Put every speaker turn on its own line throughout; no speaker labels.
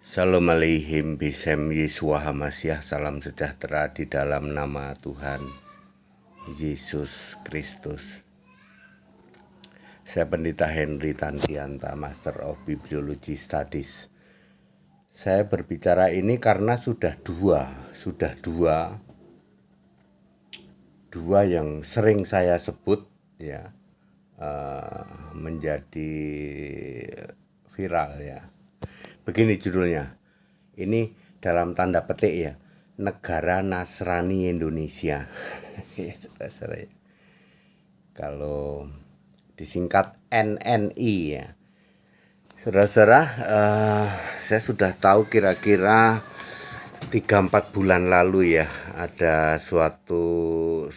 Shalom aleihim bisem Yesua Hamasyah. Salam sejahtera di dalam nama Tuhan Yesus Kristus. Saya Pendeta Henry Tantianta, Master of Bibliology Studies. Saya berbicara ini karena sudah dua yang sering saya sebut ya, menjadi viral ya. Begini judulnya, ini dalam tanda petik ya, Negara Nasrani Indonesia. Ya, saudara-saudara ya. Kalau disingkat NNI ya. Saudara-saudara, saya sudah tahu kira-kira 3-4 bulan lalu ya, ada suatu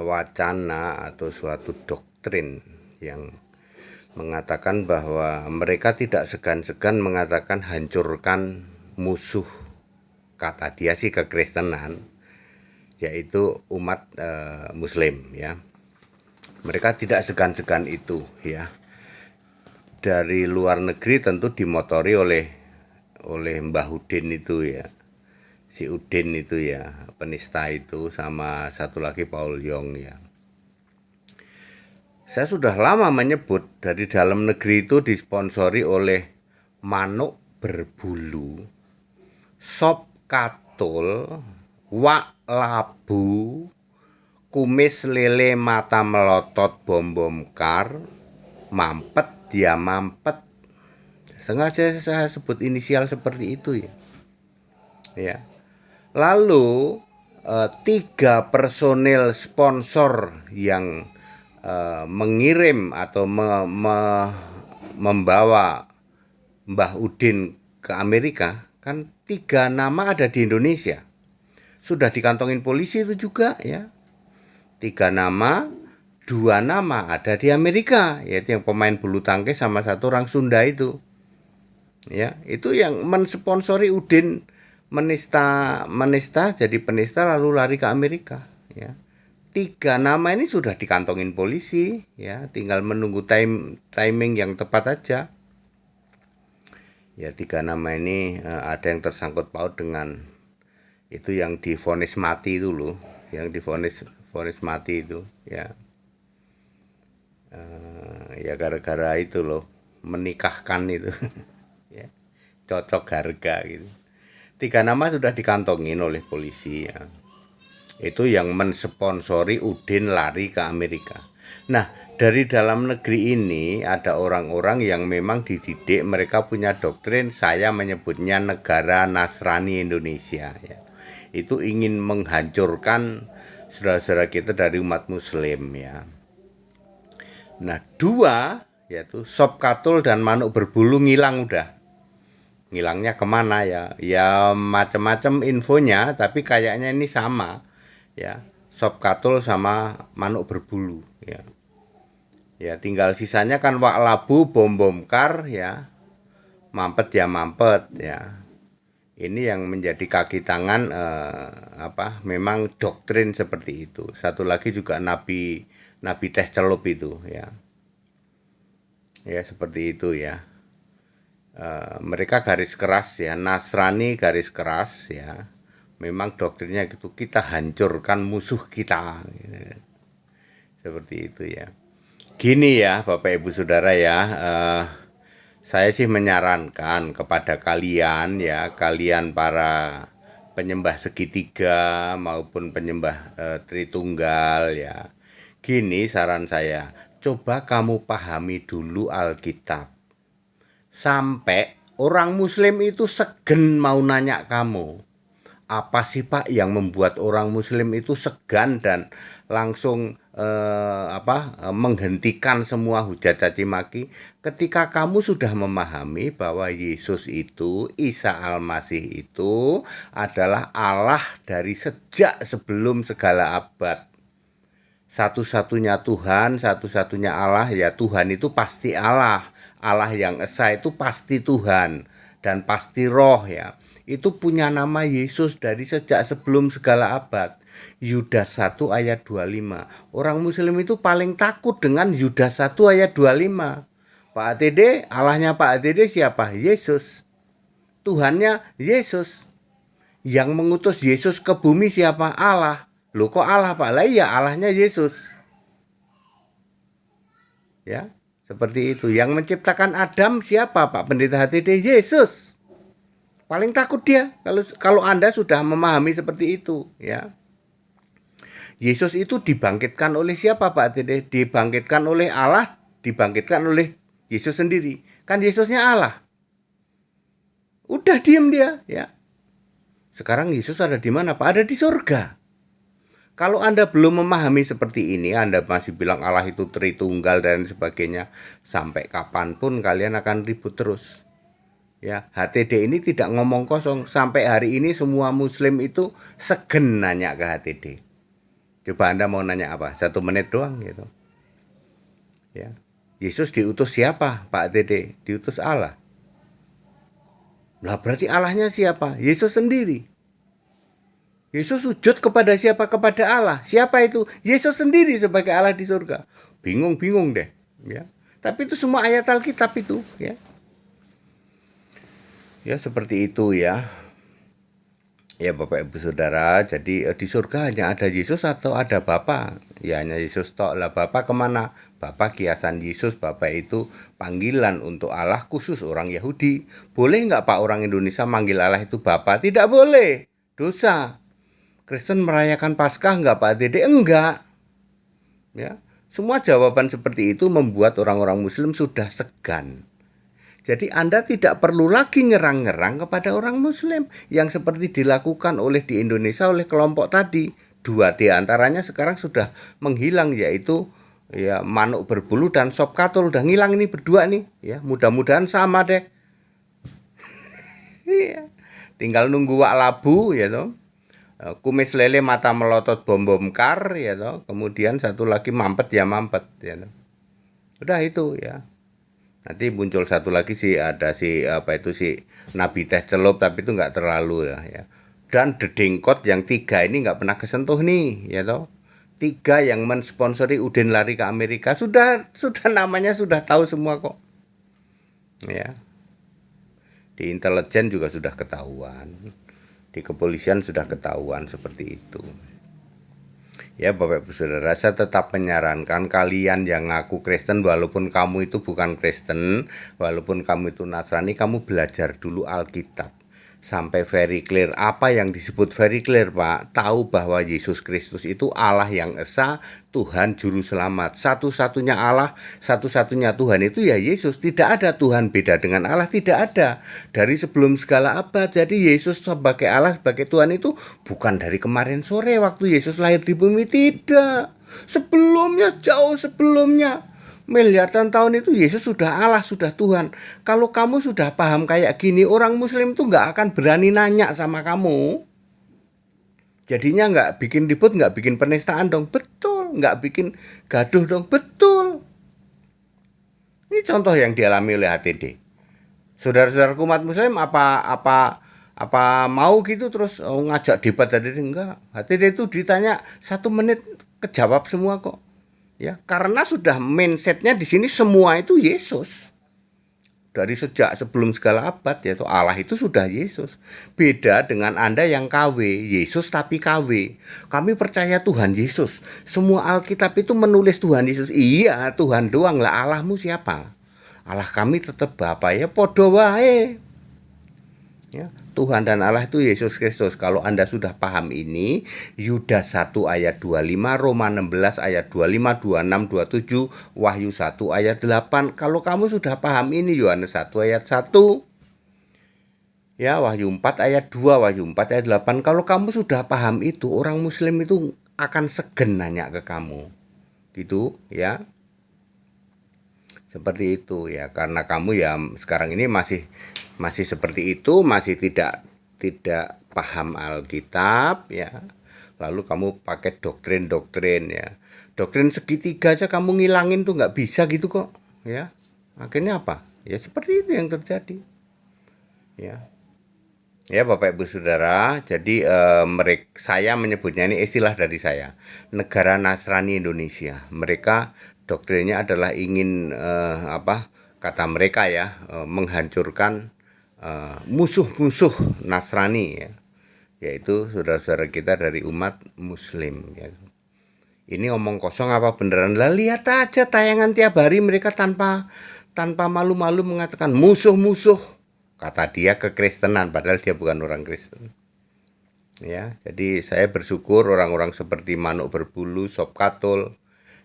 wacana atau suatu doktrin yang mengatakan bahwa mereka tidak segan-segan mengatakan hancurkan musuh, kata dia sih kekristenan, yaitu umat Muslim ya. Mereka tidak segan-segan itu ya. Dari luar negeri tentu dimotori oleh Mbah Udin itu ya, si Udin itu ya, penista itu, sama satu lagi Paul Yong ya. Saya sudah lama menyebut dari dalam negeri itu disponsori oleh manuk berbulu, sop katul, wak labu, kumis lele mata melotot bom kar, mampet dia mampet. Sengaja saya sebut inisial seperti itu ya. Ya. Lalu 3 personil sponsor yang mengirim atau membawa Mbah Udin ke Amerika, kan 3 nama ada di Indonesia. Sudah dikantongin polisi itu juga ya. 3 nama, 2 nama ada di Amerika, yaitu yang pemain bulu tangkis sama 1 orang Sunda itu. Ya, itu yang mensponsori Udin menista jadi penista lalu lari ke Amerika ya. 3 nama ini sudah dikantongin polisi ya, tinggal menunggu timing yang tepat aja. Ya, 3 nama ini ada yang tersangkut paut dengan itu yang divonis mati itu loh, yang divonis mati itu ya. Ya gara-gara itu loh, menikahkan itu ya, cocok harga gitu. 3 nama sudah dikantongin oleh polisi ya. Itu yang mensponsori Udin lari ke Amerika. Nah, dari dalam negeri ini ada orang-orang yang memang dididik, mereka punya doktrin, saya menyebutnya Negara Nasrani Indonesia ya. Itu ingin menghancurkan saudara-saudara kita dari umat Muslim ya. Nah, 2 yaitu sop katul dan manuk berbulu ngilang udah. Ngilangnya kemana ya? Ya macam-macam infonya, tapi kayaknya ini sama ya, sop katul sama manuk berbulu ya. Ya tinggal sisanya kan wak labu bom kar ya, mampet ya mampet ya. Ini yang menjadi kaki tangan memang doktrin seperti itu. Satu lagi juga nabi teh celup itu ya. Ya seperti itu ya. Mereka garis keras ya, Nasrani garis keras ya. Memang doktrinnya gitu, kita hancurkan musuh kita gitu. Seperti itu ya. Gini ya Bapak Ibu Saudara ya, saya sih menyarankan kepada kalian ya, kalian para penyembah segitiga maupun penyembah Tritunggal ya. Gini saran saya, coba kamu pahami dulu Alkitab. Sampai orang Muslim itu segen mau nanya kamu, apa sih Pak yang membuat orang Muslim itu segan dan langsung menghentikan semua hujat caci maki, ketika kamu sudah memahami bahwa Yesus itu, Isa Al-Masih itu adalah Allah dari sejak sebelum segala abad. Satu-satunya Tuhan, satu-satunya Allah ya, Tuhan itu pasti Allah. Allah yang esa itu pasti Tuhan dan pasti roh ya. itu punya nama Yesus dari sejak sebelum segala abad. Yudas 1 ayat 25. Orang Muslim itu paling takut dengan Yudas 1 ayat 25. Pak ATD, Allahnya Pak ATD siapa? Yesus. Tuhannya Yesus. Yang mengutus Yesus ke bumi siapa? Allah. Loh kok Allah Pak? Lah iya Allahnya Yesus. Ya, seperti itu. Yang menciptakan Adam siapa Pak Pendeta HTD? Yesus. Paling takut dia kalau Anda sudah memahami seperti itu, ya. Yesus itu dibangkitkan oleh siapa Pak HTD? Dibangkitkan oleh Allah, dibangkitkan oleh Yesus sendiri. Kan Yesusnya Allah. Udah diem dia, ya. Sekarang Yesus ada di mana Pak? Ada di surga. Kalau Anda belum memahami seperti ini, Anda masih bilang Allah itu Tritunggal dan sebagainya, sampai kapanpun kalian akan ribut terus. Ya, HTD ini tidak ngomong kosong. Sampai hari ini semua Muslim itu segen nanya ke HTD. Coba Anda mau nanya apa? 1 menit doang gitu. Ya, Yesus diutus siapa Pak HTD? Diutus Allah. Lah berarti Allahnya siapa? Yesus sendiri. Yesus sujud kepada siapa? Kepada Allah. Siapa itu? Yesus sendiri sebagai Allah di surga. Bingung-bingung deh, ya. Tapi itu semua ayat Alkitab itu, ya. Ya seperti itu ya. Ya Bapak Ibu Saudara, jadi di surga hanya ada Yesus atau ada Bapa? Ya hanya Yesus tok. Lah Bapa kemana? Bapa kiasan Yesus, Bapa itu panggilan untuk Allah khusus orang Yahudi. Boleh nggak Pak orang Indonesia manggil Allah itu Bapa? Tidak boleh, dosa. Kristen merayakan Paskah enggak Pak Dede? Enggak. Ya, semua jawaban seperti itu membuat orang-orang Muslim sudah segan. Jadi Anda tidak perlu lagi nyerang-nyerang kepada orang Muslim yang seperti dilakukan oleh di Indonesia oleh kelompok tadi. 2 di antaranya sekarang sudah menghilang, yaitu ya Manuk Berbulu dan Sop Katul. Udah ngilang ini berdua nih, ya. Mudah-mudahan sama deh. Tinggal nunggu wak labu ya toh. Kumis lele mata melotot bom kar ya toh. Kemudian satu lagi mampet ya mampet ya toh. Udah itu ya. Nanti muncul satu lagi sih, ada si Nabi Teh Celup, tapi itu nggak terlalu ya. Dan dedengkot yang 3 ini nggak pernah kesentuh nih ya toh. 3 yang mensponsori Udin lari ke Amerika sudah namanya sudah tahu semua kok. Ya. Di intelijen juga sudah ketahuan. Di kepolisian sudah ketahuan seperti itu. Ya Bapak Ibu Saudara, saya tetap menyarankan kalian yang ngaku Kristen, walaupun kamu itu bukan Kristen, walaupun kamu itu Nasrani, kamu belajar dulu Alkitab sampai very clear. Apa yang disebut very clear Pak? Tahu bahwa Yesus Kristus itu Allah yang esa, Tuhan Juru Selamat. Satu-satunya Allah, satu-satunya Tuhan itu ya Yesus. Tidak ada Tuhan beda dengan Allah, tidak ada. Dari sebelum segala abad. Jadi Yesus sebagai Allah, sebagai Tuhan itu bukan dari kemarin sore waktu Yesus lahir di bumi, tidak. Sebelumnya, jauh sebelumnya. Miliaran tahun itu Yesus sudah Allah, sudah Tuhan. Kalau kamu sudah paham kayak gini, orang Muslim tuh gak akan berani nanya sama kamu. Jadinya gak bikin ribut, gak bikin penistaan dong. Betul. Gak bikin gaduh dong. Betul. Ini contoh yang dialami oleh HTD. Saudara-saudaraku umat Muslim apa mau gitu terus ngajak debat HTD? Enggak. HTD itu ditanya 1 menit kejawab semua kok. Ya, karena sudah mindsetnya di sini semua itu Yesus. Dari sejak sebelum segala abad ya, Allah itu sudah Yesus. Beda dengan Anda yang KW, Yesus tapi KW. Kami percaya Tuhan Yesus. Semua Alkitab itu menulis Tuhan Yesus. Iya, Tuhan doang lah, Allahmu siapa? Allah kami tetap Bapa ya, podo wae. Ya, Tuhan dan Allah itu Yesus Kristus. Kalau Anda sudah paham ini, Yudas 1 ayat 25, Roma 16 ayat 25, 26, 27, Wahyu 1 ayat 8. Kalau kamu sudah paham ini, Yohanes 1 ayat 1, ya Wahyu 4 ayat 2, Wahyu 4 ayat 8. Kalau kamu sudah paham itu, orang Muslim itu akan segen nanya ke kamu. Gitu ya. Seperti itu ya, karena kamu ya sekarang ini masih seperti itu, masih tidak paham Alkitab ya. Lalu kamu pakai doktrin ya. Doktrin segitiga aja kamu ngilangin tuh nggak bisa gitu kok ya. Akhirnya apa? Ya seperti itu yang terjadi. Ya. Ya Bapak Ibu Saudara, jadi saya menyebutnya, ini istilah dari saya, negara Nasrani Indonesia. Mereka doktrinnya adalah ingin kata mereka ya, menghancurkan musuh-musuh Nasrani ya, yaitu saudara-saudara kita dari umat Muslim ya. Ini omong kosong apa beneran? Lah lihat aja tayangan tiap hari mereka tanpa malu-malu mengatakan musuh-musuh, kata dia, kekristenan, padahal dia bukan orang Kristen. Ya, jadi saya bersyukur orang-orang seperti Manuk Berbulu, Sop Katul,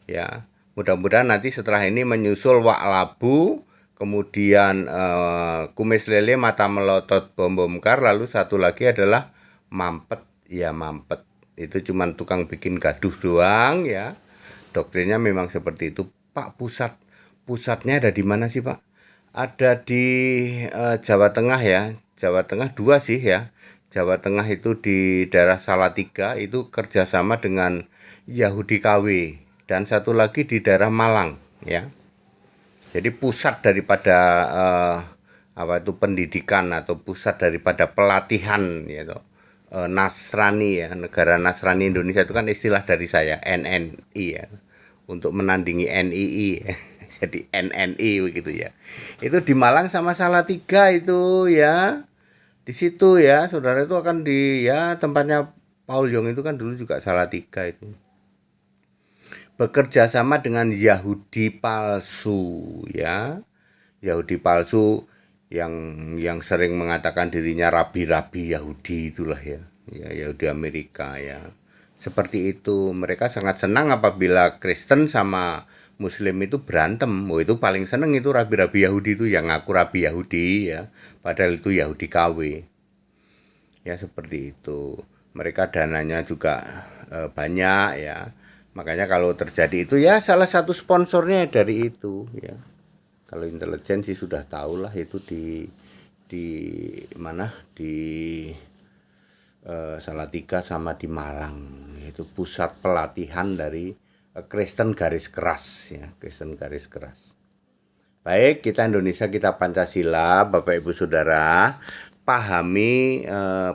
ya. Mudah-mudahan nanti setelah ini menyusul Wak Labu, kemudian Kumis Lele, Mata Melotot, Bom Bom Kar, lalu satu lagi adalah Mampet. Ya Mampet itu cuman tukang bikin gaduh doang ya. Doktrinnya memang seperti itu. Pak, pusatnya ada di mana sih Pak? Ada di Jawa Tengah ya. Jawa Tengah dua sih ya. Jawa Tengah itu di daerah Salatiga, itu kerjasama dengan Yahudi KW, dan satu lagi di daerah Malang ya. Jadi pusat daripada pendidikan atau pusat daripada pelatihan gitu. Nasrani ya, negara Nasrani Indonesia itu kan istilah dari saya, NNI ya, untuk menandingi NII. Jadi NNI begitu ya. Itu di Malang sama Salatiga itu ya. Di situ ya, saudara, itu akan di ya tempatnya Paul Yong itu kan dulu juga Salatiga itu. Bekerja sama dengan Yahudi palsu ya. Yahudi palsu yang sering mengatakan dirinya rabi-rabi Yahudi itulah ya. Ya, Yahudi Amerika ya. Seperti itu, mereka sangat senang apabila Kristen sama Muslim itu berantem. Oh, itu paling seneng itu rabi-rabi Yahudi itu yang ngaku rabi Yahudi ya. Padahal itu Yahudi KW. Ya seperti itu. Mereka dananya juga banyak ya. Makanya kalau terjadi itu ya salah satu sponsornya dari itu ya. Kalau intelijen sih sudah tahu lah itu di mana di Salatiga sama di Malang, itu pusat pelatihan dari Kristen garis keras ya, Kristen garis keras. Baik, kita Indonesia, kita Pancasila, Bapak Ibu Saudara, pahami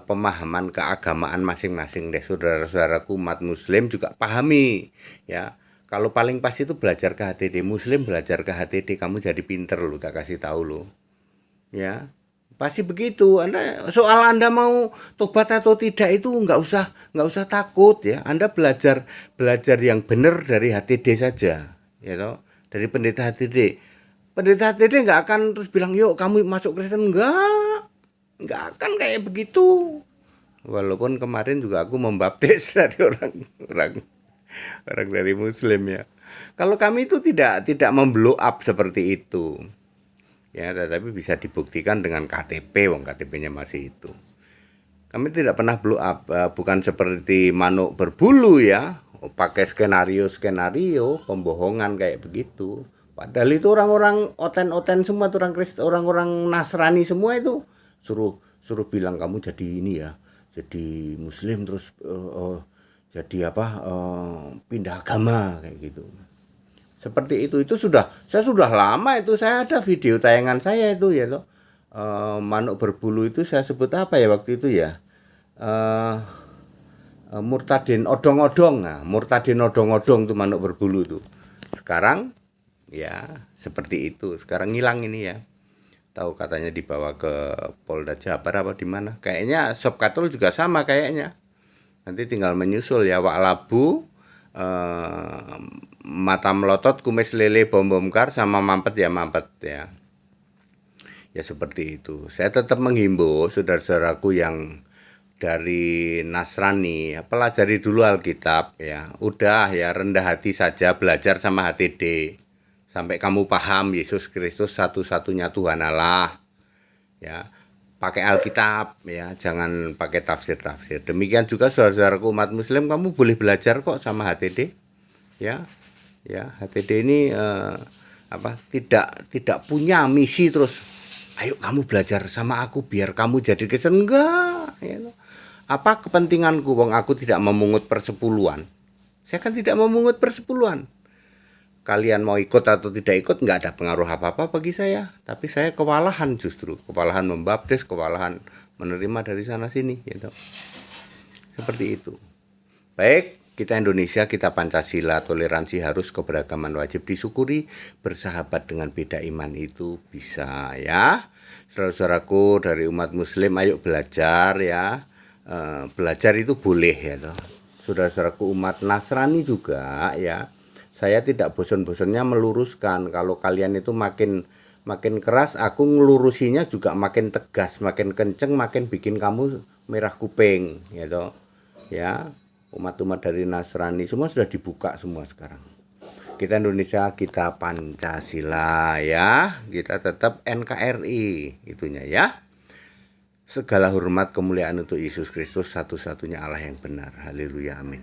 pemahaman keagamaan masing-masing deh, saudara-saudaraku umat Muslim juga pahami ya. Kalau paling pas itu belajar ke HTD, Muslim belajar ke HTD, kamu jadi pinter lu, tak kasih tahu lu ya. Pasti begitu. Anda mau tobat atau tidak itu nggak usah takut ya. Anda belajar yang benar dari HTD saja, ya toh. Dari pendeta HTD. Pendeta HTD nggak akan terus bilang, "Yuk kamu masuk Kristen." Nggak akan kayak begitu. Walaupun kemarin juga aku membaptis dari orang dari Muslim ya. Kalau kami itu tidak memblow up seperti itu. Ya, tetapi bisa dibuktikan dengan KTP, wong KTP-nya masih itu. Kami tidak pernah blow up, bukan seperti Manuk Berbulu ya, pakai skenario pembohongan kayak begitu. Padahal itu orang-orang oten-oten semua, orang-orang Nasrani semua itu suruh bilang kamu jadi ini ya, jadi Muslim terus jadi pindah agama kayak gitu. Seperti itu saya sudah lama itu, saya ada video tayangan saya itu ya loh. Manuk Berbulu itu saya sebut apa ya waktu itu ya, Murtadin odong-odong. Nah, Murtadin odong-odong tuh Manuk Berbulu tuh. Sekarang ya seperti itu, sekarang hilang ini ya. Tahu katanya dibawa ke Polda Jabar apa di mana, kayaknya Sop Katul juga sama kayaknya. Nanti tinggal menyusul ya, Wak Labu, Mata Melotot, Kumis Lele, Bom Bom Kar, sama Mampet ya. Ya seperti itu. Saya tetap menghimbau saudara-saudaraku yang dari Nasrani, ya, pelajari dulu Alkitab ya. Udah ya, rendah hati saja, belajar sama HTD sampai kamu paham Yesus Kristus satu-satunya Tuhan Allah. Ya, pakai Alkitab ya, jangan pakai tafsir-tafsir. Demikian juga saudara-saudaraku umat Muslim, kamu boleh belajar kok sama HTD. Ya, HTD ini tidak punya misi terus, ayo kamu belajar sama aku biar kamu jadi Kristen, enggak ya. Apa kepentinganku, wong aku tidak memungut persepuluhan. Saya kan tidak memungut persepuluhan. Kalian mau ikut atau tidak ikut nggak ada pengaruh apa-apa bagi saya. Tapi saya kewalahan, justru kewalahan membaptis, kewalahan menerima dari sana sini gitu. Seperti itu. Baik, kita Indonesia, kita Pancasila, toleransi harus, keberagaman wajib, disyukuri, bersahabat dengan beda iman itu bisa ya. Saudara-saudaraku dari umat muslim, ayo belajar ya. Belajar itu boleh ya toh. Saudara-saudaraku umat Nasrani juga ya. Saya tidak bosan-bosannya meluruskan, kalau kalian itu makin keras, aku ngelurusinya juga makin tegas, makin kenceng, makin bikin kamu merah kuping ya toh. Ya, umat-umat dari Nasrani semua sudah dibuka semua sekarang. Kita Indonesia, kita Pancasila ya, kita tetap NKRI itunya ya. Segala hormat kemuliaan untuk Yesus Kristus, satu-satunya Allah yang benar. Haleluya, amin.